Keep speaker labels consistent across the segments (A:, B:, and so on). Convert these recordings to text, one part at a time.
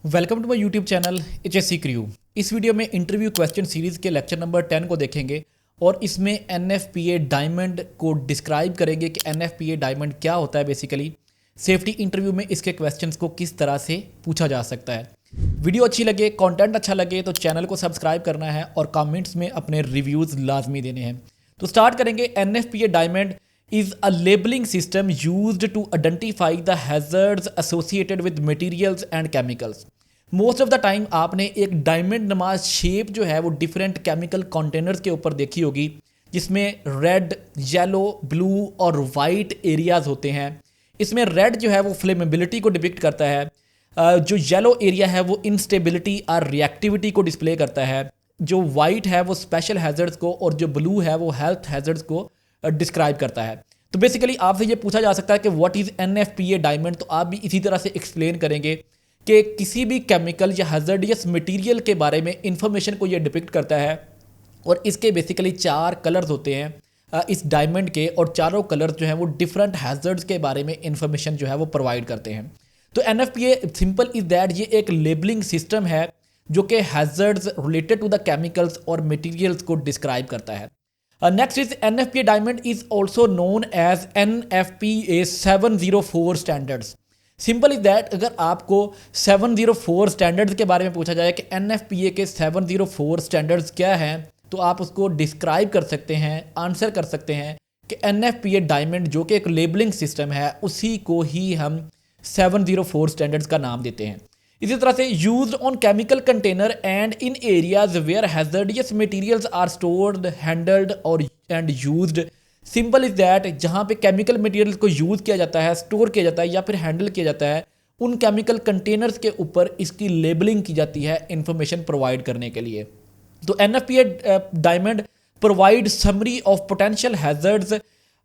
A: Welcome to my YouTube channel HSC crew. इस video में interview question series के lecture number 10 को देखेंगे और इसमें NFPA डायमंड को डिस्क्राइब करेंगे कि NFPA डायमंड क्या होता है। बेसिकली सेफ्टी इंटरव्यू में इसके क्वेश्चंस को किस तरह से पूछा जा सकता है। वीडियो अच्छी लगे, कंटेंट अच्छा लगे तो चैनल को सब्सक्राइब करना है और कमेंट्स में अपने रिव्यूज़ लाजमी देने हैं। तो स्टार्ट करेंगे। NFPA diamond is a labeling system used to identify the hazards associated with materials and chemicals. Most of the time आपने एक डायमंड नमा शेप जो है वो डिफरेंट केमिकल कंटेनर्स के ऊपर देखी होगी, जिसमें रेड, येलो, ब्लू और वाइट एरियाज होते हैं। इसमें रेड जो है वो फ्लेमेबिलिटी को डिपिक्ट करता है, जो येलो एरिया है वो इंस्टेबिलिटी और रिएक्टिविटी को डिस्प्ले करता है, जो वाइट है वो स्पेशल हैजर्ड्स को और जो ब्लू है वो हेल्थ हैजर्ड्स को डिस्क्राइब करता है। तो बेसिकली आपसे ये पूछा जा सकता है कि व्हाट इज़ NFPA डायमंड, तो आप भी इसी तरह से एक्सप्लेन करेंगे कि किसी भी केमिकल या हज़ार्डियस मटेरियल के बारे में इंफॉर्मेशन को ये डिपिक्ट करता है। और इसके बेसिकली 4 कलर्स होते हैं इस डायमंड के, और चारों कलर्स जो हैं वो डिफरेंट हैजर्ड्स के बारे में इंफॉर्मेशन जो है वो प्रोवाइड करते हैं। तो NFPA सिंपल इज़ दैट ये एक लेबलिंग सिस्टम है जो कि hazards related to the chemicals और मटीरियल्स को डिस्क्राइब करता है। Next is NFPA diamond is also known as NFPA 704 standards. Simple is that अगर आपको 704 स्टैंडर्ड्स के बारे में पूछा जाए कि NFPA के 704 स्टैंडर्ड्स क्या हैं, तो आप उसको डिस्क्राइब कर सकते हैं, आंसर कर सकते हैं कि NFPA डायमंड जो कि एक लेबलिंग सिस्टम है उसी को ही हम 704 स्टैंडर्ड्स का नाम देते हैं। इसी तरह से used on chemical container and in areas where hazardous materials are stored, handled or and used. Simple is that जहाँ पे केमिकल मटेरियल्स को यूज़ किया जाता है, स्टोर किया जाता है या फिर हैंडल किया जाता है, उन केमिकल कंटेनर्स के ऊपर इसकी लेबलिंग की जाती है इंफॉर्मेशन प्रोवाइड करने के लिए। तो NFPA diamond provide summary of potential hazards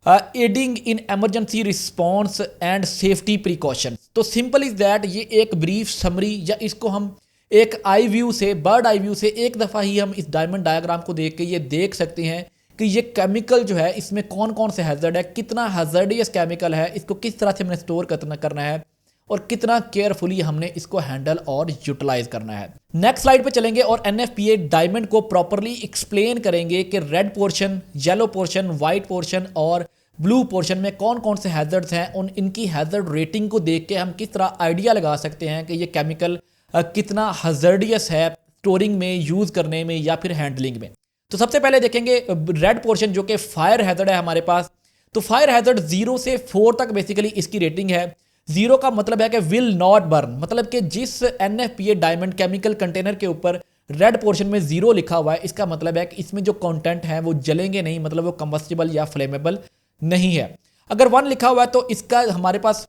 A: adding in emergency response and safety precaution. तो सिंपल इज दैट ये एक ब्रीफ समरी, या इसको हम एक आई व्यू से, बर्ड आई व्यू से एक दफ़ा ही हम इस डायमंड डायग्राम को देख के ये देख सकते हैं कि ये केमिकल जो है इसमें कौन कौन से हैजर्ड है, कितना हैजर्डियस केमिकल है, इसको किस तरह से हमने स्टोर करना है और कितना केयरफुली हमने इसको हैंडल और यूटिलाइज करना है। नेक्स्ट स्लाइड पे चलेंगे और NFPA डायमंड को प्रॉपरली एक्सप्लेन करेंगे कि red portion, yellow portion, white portion और ब्लू पोर्शन में कौन कौन से हैजर्ड्स हैं। उन इनकी हैजर्ड रेटिंग को देख के हम किस तरह आइडिया लगा सकते हैं कि ये केमिकल कितना हैजर्डियस है स्टोरिंग में, यूज़ करने में या फिर हैंडलिंग में। तो सबसे पहले देखेंगे रेड पोर्शन जो कि फायर हैजर्ड है हमारे पास। तो फायर हैजर्ड 0 से 4 तक बेसिकली इसकी रेटिंग है। 0 का मतलब है कि विल नॉट बर्न, मतलब कि जिस NFPA डायमंड केमिकल कंटेनर के ऊपर रेड पोर्शन में 0 लिखा हुआ है, इसका मतलब है कि इसमें जो कंटेंट है वो जलेंगे नहीं, मतलब वो कंबस्टिबल या फ्लेमेबल नहीं है। अगर 1 लिखा हुआ है तो इसका हमारे पास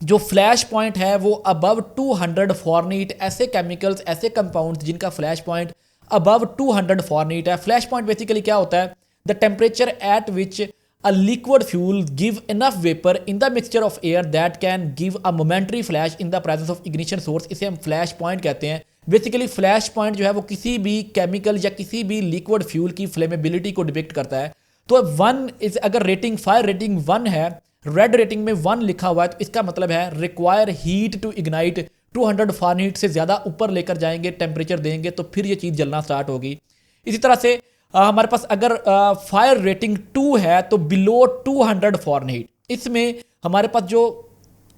A: जो फ्लैश पॉइंट है वो अबव 200 फॉरनीट, ऐसे केमिकल्स, ऐसे कंपाउंड्स जिनका फ्लैश पॉइंट अबव 200 फॉरनीट है। फ्लैश पॉइंट बेसिकली क्या होता है? The temperature at which a liquid fuel give enough vapor in the mixture of air that can give a momentary flash in the presence of ignition source। इसे हम flash point कहते हैं। Basically flash point जो है वो किसी भी chemical या किसी भी लिक्विड फ्यूल की फ्लेमेबिलिटी को डिपिक्ट करता है। तो 1 इज, अगर रेटिंग फायर रेटिंग 1 है, रेड रेटिंग में 1 लिखा हुआ है, तो इसका मतलब है रिक्वायर हीट टू इग्नाइट। 200 फॉरनीट से ज़्यादा ऊपर लेकर जाएंगे, टेम्परेचर देंगे तो फिर ये चीज़ जलना स्टार्ट होगी। इसी तरह से हमारे पास अगर फायर रेटिंग 2 है तो बिलो 200 फॉरनहीट, इसमें हमारे पास जो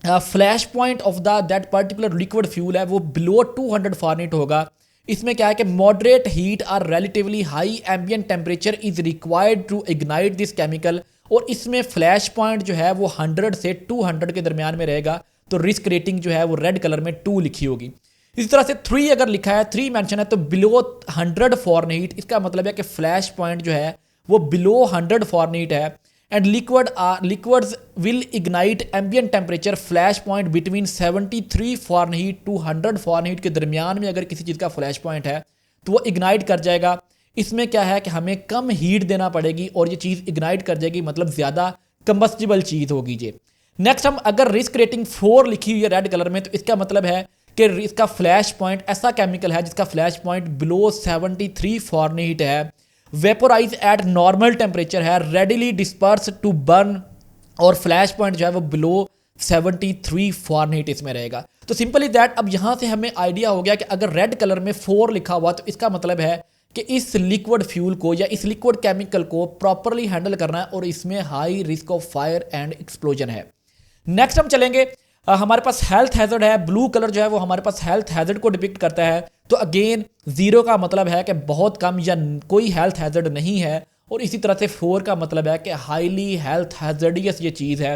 A: flash point of the that particular liquid fuel है वो बिलो 200 फॉरनहीट होगा। इसमें क्या है कि मॉडरेट हीट और relatively high ambient temperature is required to ignite this chemical, और इसमें फ्लैश पॉइंट जो है वो 100 से 200 के दरमियान में रहेगा। तो रिस्क रेटिंग जो है वो रेड कलर में 2 लिखी होगी। इसी तरह से 3 अगर लिखा है, 3 मेंशन है, तो बिलो 100 फॉरनहीट, इसका मतलब है कि फ्लैश पॉइंट जो है वो बिलो 100 फॉरनहीट है। And liquids will ignite ambient temperature flash point between 73 Fahrenheit to 100 Fahrenheit के दरमियान में अगर किसी चीज़ का फ्लैश पॉइंट है तो वो इग्नाइट कर जाएगा। इसमें क्या है कि हमें कम हीट देना पड़ेगी और ये चीज़ इग्नाइट कर जाएगी, मतलब ज़्यादा कंबस्टिबल चीज़ होगी ये। नेक्स्ट हम अगर रिस्क रेटिंग 4 लिखी हुई है रेड कलर में, तो इसका मतलब है कि इसका फ्लैश पॉइंट, ऐसा केमिकल है जिसका फ्लैश पॉइंट बिलो 73 फॉरनहीट है, वेपोराइज एट नॉर्मल टेम्परेचर है, रेडिली डिस्पर्स टू बर्न, और फ्लैश पॉइंट जो है वो बिलो 73 फ़ारेनहीट इसमें रहेगा। तो सिंपली दैट अब यहाँ से हमें आइडिया हो गया कि अगर रेड कलर में 4 लिखा हुआ तो इसका मतलब है कि इस लिक्विड फ्यूल को या इस लिक्विड केमिकल को प्रॉपरली हैंडल करना है और इसमें high risk of fire and explosion है। नेक्स्ट हम चलेंगे, हमारे पास हेल्थ हैजर्ड है। ब्लू कलर जो है वो हमारे पास हेल्थ हैजर्ड को डिपिक्ट करता है। तो अगेन 0 का मतलब है कि बहुत कम या कोई हेल्थ हैजर्ड नहीं है, और इसी तरह से 4 का मतलब है कि हाईली हेल्थ हैजर्डियस ये चीज़ है।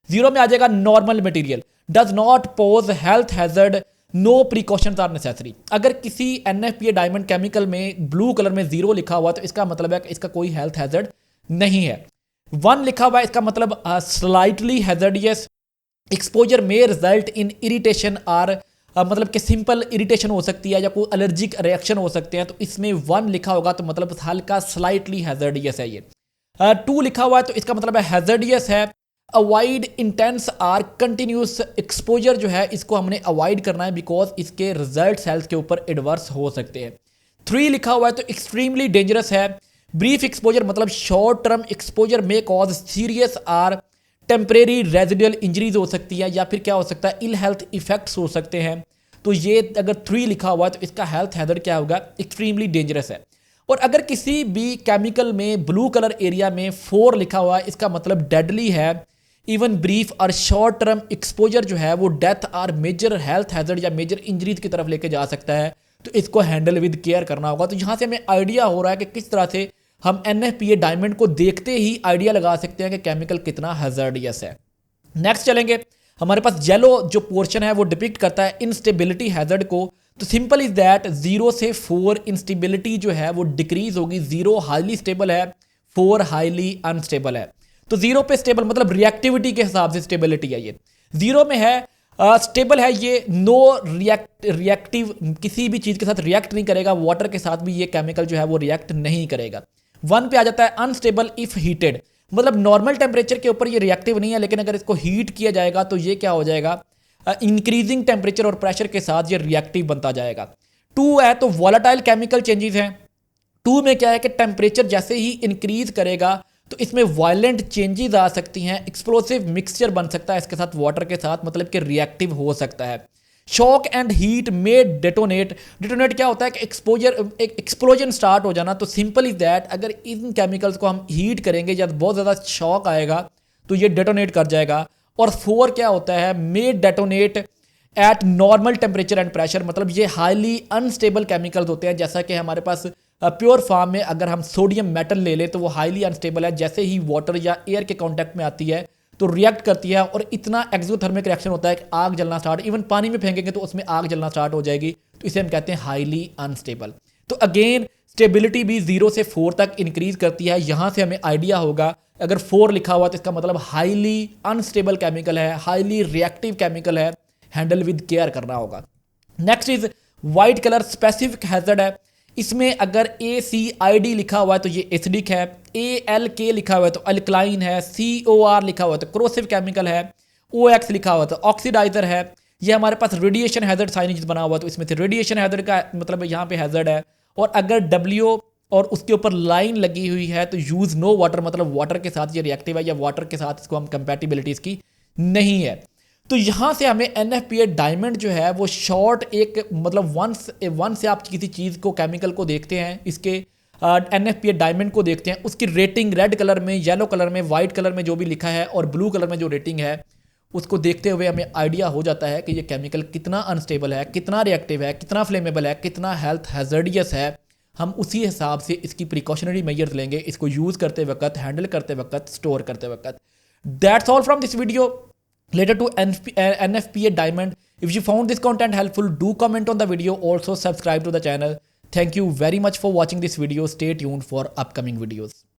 A: 0 में आ जाएगा normal material, does not pose health hazard, no precautions are necessary. अगर किसी NFPA डायमंड केमिकल में ब्लू कलर में 0 लिखा हुआ तो इसका मतलब है कि इसका कोई हेल्थ हैजर्ड नहीं है। 1 लिखा हुआ है इसका मतलब स्लाइटली हैजर्डियस, एक्सपोजर में रिजल्ट इन इरिटेशन आर, मतलब कि सिंपल इरिटेशन हो सकती है या कोई एलर्जिक रिएक्शन हो सकते हैं। तो इसमें 1 लिखा होगा तो मतलब हल्का स्लाइटली हैजर्डियस है ये। 2 लिखा हुआ है तो इसका मतलब है हैजर्डियस है। Avoid intense or continuous, exposure जो है इसको हमने अवॉइड करना है बिकॉज इसके रिजल्ट हेल्थ के ऊपर एडवर्स हो सकते हैं। 3 लिखा हुआ है तो एक्सट्रीमली डेंजरस है। ब्रीफ एक्सपोजर मतलब शॉर्ट टर्म एक्सपोजर में cause serious or temporary residual injuries हो सकती है, या फिर क्या हो सकता है इल हेल्थ इफेक्ट्स हो सकते हैं। तो ये अगर 3 लिखा हुआ है तो इसका हेल्थ हैजर्ड क्या होगा, एक्सट्रीमली डेंजरस है। और अगर किसी भी केमिकल में ब्लू कलर एरिया में 4 लिखा हुआ है इसका मतलब डेडली है। इवन ब्रीफ और शॉर्ट टर्म एक्सपोजर जो है वो डेथ और मेजर हेल्थ हैजर्ड या मेजर इंजरीज की तरफ लेके जा सकता है। तो इसको हैंडल विद केयर करना होगा। तो यहाँ से हमें आइडिया हो रहा है कि किस तरह से हम NFPA डायमंड को देखते ही आइडिया लगा सकते हैं कि केमिकल कितना हैजर्डियस है। नेक्स्ट चलेंगे, हमारे पास येलो जो पोर्शन है वो डिपिक्ट करता है इंस्टेबिलिटी हैजर्ड को। तो सिंपल इज दैट 0 से 4 इंस्टेबिलिटी जो है वो डिक्रीज होगी। 0 हाईली स्टेबल है, 4 हाईली अनस्टेबल है। तो 0 पे स्टेबल मतलब रिएक्टिविटी के हिसाब से स्टेबिलिटी है ये। 0 में है स्टेबल है ये, नो रिएक्टिव, किसी भी चीज़ के साथ रिएक्ट नहीं करेगा, वाटर के साथ भी ये केमिकल जो है वो रिएक्ट नहीं करेगा। 1 पे आ जाता है अनस्टेबल इफ हीटेड, मतलब नॉर्मल टेम्परेचर के ऊपर ये रिएक्टिव नहीं है, लेकिन अगर इसको हीट किया जाएगा तो ये क्या हो जाएगा, इंक्रीजिंग टेम्परेचर और प्रेशर के साथ ये रिएक्टिव बनता जाएगा। 2 है तो वॉलेटाइल केमिकल चेंजेस हैं। 2 में क्या है कि टेम्परेचर जैसे ही इंक्रीज करेगा तो इसमें वायलेंट चेंजेस आ सकती हैं, एक्सप्लोसिव मिक्सचर बन सकता है इसके साथ वाटर के साथ, मतलब कि रिएक्टिव हो सकता है। शॉक एंड हीट में डेटोनेट, डेटोनेट क्या होता है कि एक्सप्लोजन स्टार्ट हो जाना। तो सिंपल इज दैट अगर इन केमिकल्स को हम हीट करेंगे या बहुत ज़्यादा शॉक आएगा तो ये डेटोनेट कर जाएगा। और 4 क्या होता है, may detonate at normal temperature and pressure, मतलब ये हाईली अनस्टेबल केमिकल्स होते हैं। जैसा कि हमारे पास प्योर फॉर्म में अगर हम सोडियम मेटल ले लें तो वो हाईली अनस्टेबल है, जैसे ही वाटर या एयर के कांटेक्ट में आती है तो रिएक्ट करती है और इतना एक्सोथर्मिक रिएक्शन होता है कि आग जलना स्टार्ट, इवन पानी में फेंकेंगे तो उसमें आग जलना स्टार्ट हो जाएगी। तो इसे हम कहते हैं हाईली अनस्टेबल। तो अगेन स्टेबिलिटी भी 0 से 4 तक इंक्रीज करती है। यहाँ से हमें आइडिया होगा अगर 4 लिखा हुआ तो इसका मतलब हाईली अनस्टेबल केमिकल है, हाईली रिएक्टिव केमिकल है, हैंडल विद केयर करना होगा। Next is white colour specific hazard है। इसमें अगर ACID लिखा हुआ है तो ये एसिडिक है, ALK लिखा हुआ है तो अल्कलाइन है, COR लिखा हुआ है तो क्रोसिव केमिकल है, OX लिखा हुआ है तो ऑक्सीडाइजर है। ये हमारे पास रेडिएशन हैजर्ड साइनेज बना हुआ तो इसमें से रेडिएशन हैजर्ड का मतलब यहाँ पे हैजर्ड है। और अगर W और उसके ऊपर लाइन लगी हुई है तो यूज नो वाटर, मतलब वाटर के साथ ये रिएक्टिव है या वाटर के साथ इसको हम कंपैटिबिलिटी इसकी नहीं है। तो यहाँ से हमें NFPA डायमंड जो है वो शॉर्ट एक मतलब वन से आप किसी चीज़ को केमिकल को देखते हैं, इसके NFPA डायमंड को देखते हैं, उसकी रेटिंग रेड कलर में, येलो कलर में, वाइट कलर में जो भी लिखा है और ब्लू कलर में जो रेटिंग है उसको देखते हुए हमें आइडिया हो जाता है कि ये केमिकल कितना अनस्टेबल है, कितना रिएक्टिव है, कितना फ्लेमेबल है, कितना हेल्थ हैजर्डियस है। हम उसी हिसाब से इसकी प्रिकॉशनरी मेजर्स लेंगे इसको यूज़ करते वक्त, हैंडल करते वक्त, स्टोर करते वक्त। That's all from this video related to NFPA diamond. If you found this content helpful, do comment on the video. Also subscribe to the channel. Thank you very much for watching this video. Stay tuned for upcoming videos.